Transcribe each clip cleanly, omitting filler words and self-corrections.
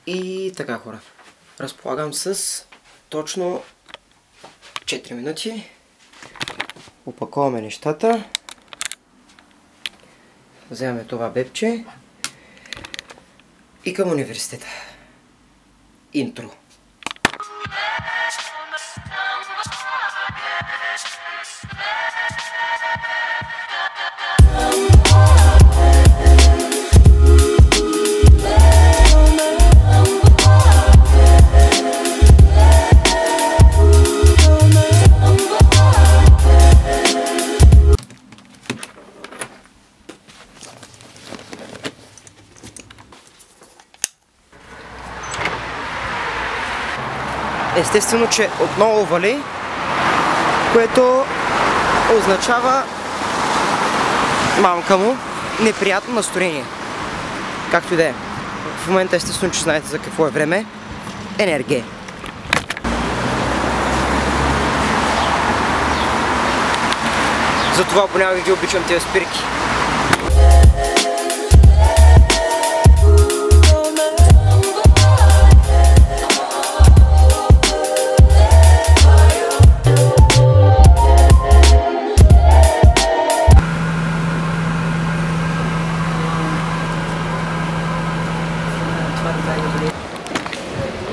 И така, хора. Разполагам с точно 4 минути. Опаковаме нещата. Вземаме това бебче. И към университета. Интро. Естествено, че отново вали, което означава мамка му неприятно настроение. Както и да е. В момента естествено, че знаете за какво е време. Енергия. Затова понякога ги обичам тези спирки.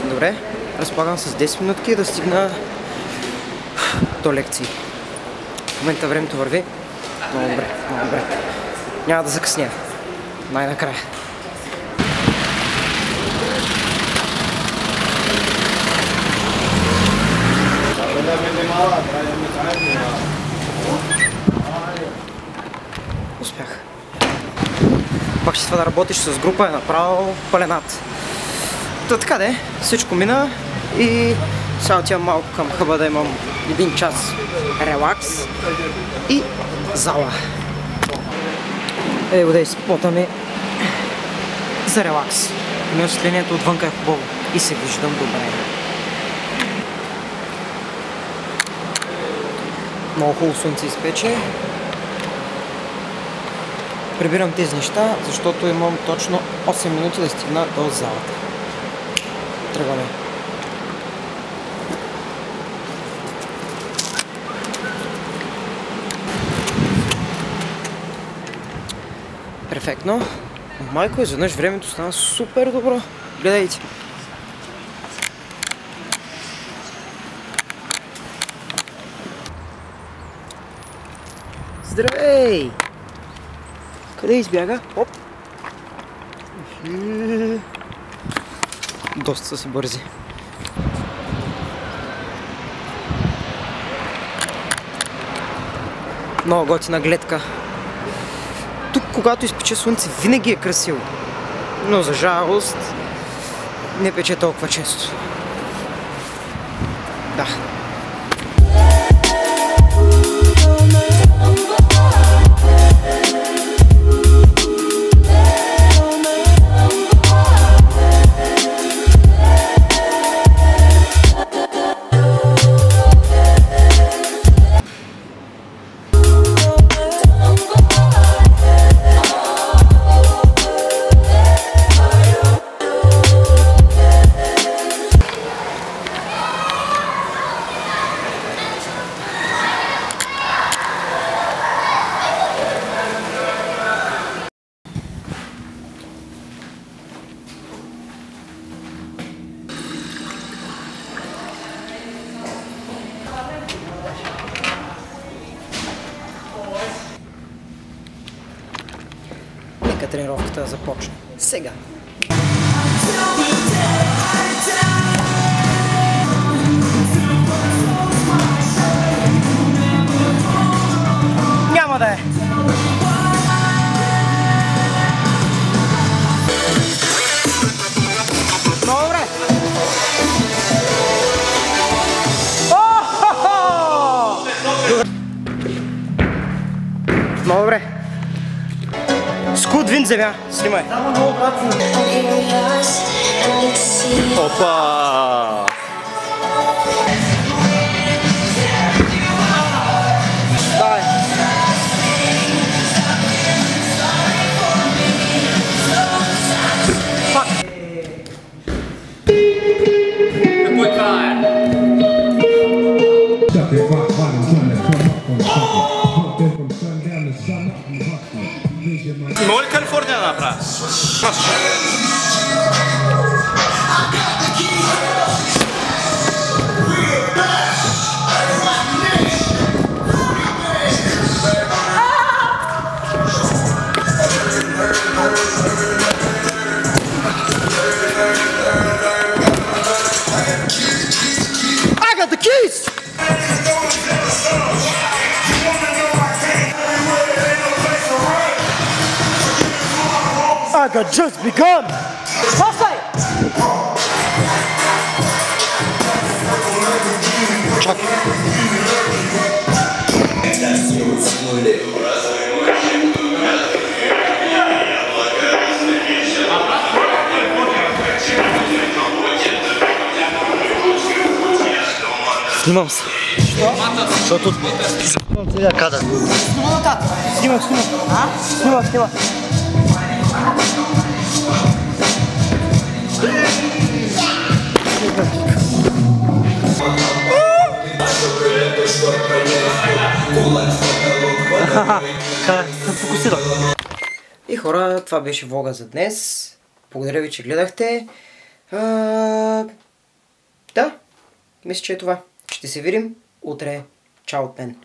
Добре, разполагам с 10 минутки да стигна до лекции. В момента времето върви. Много добре, много добре. Няма да закъсня. Най-накрая. Успях. Пак ще това да работиш с група е направо паленат. Та така де, всичко мина и сега отивам малко към хъба да имам 1 час релакс и зала. Ей го да изпотаме за релакс. И осветлението отвънка е хубаво и се виждам добре. Много хубаво слънце изпече. Прибирам тези неща, защото имам точно 8 минути да стигна до залата. Тръгваме. Перфектно. Майко, изведнъж времето стана супер добро. Гледайте. Здравей! Къде избяга? Оп! Доста са си бързи. Много готина гледка. Тук, когато изпече слънце, винаги е красиво. Но за жалост не пече толкова често. Да. Нека тренировката започне. Сега. Няма да е. Добре. Добре. Скудвин земя, снимай. Опа! Давай. Фак. Има ли Калифорния да направя? I got the keys! I got just begun! Чакай. Снимам се. Що? Защото снимам целия кадър. Снимам нататък. Снимам. Снимам. Съм фокусиран. И хора, това беше влога за днес. Благодаря ви, че гледахте. Да, мисля, че е това. Ще се видим утре. Чао от мен.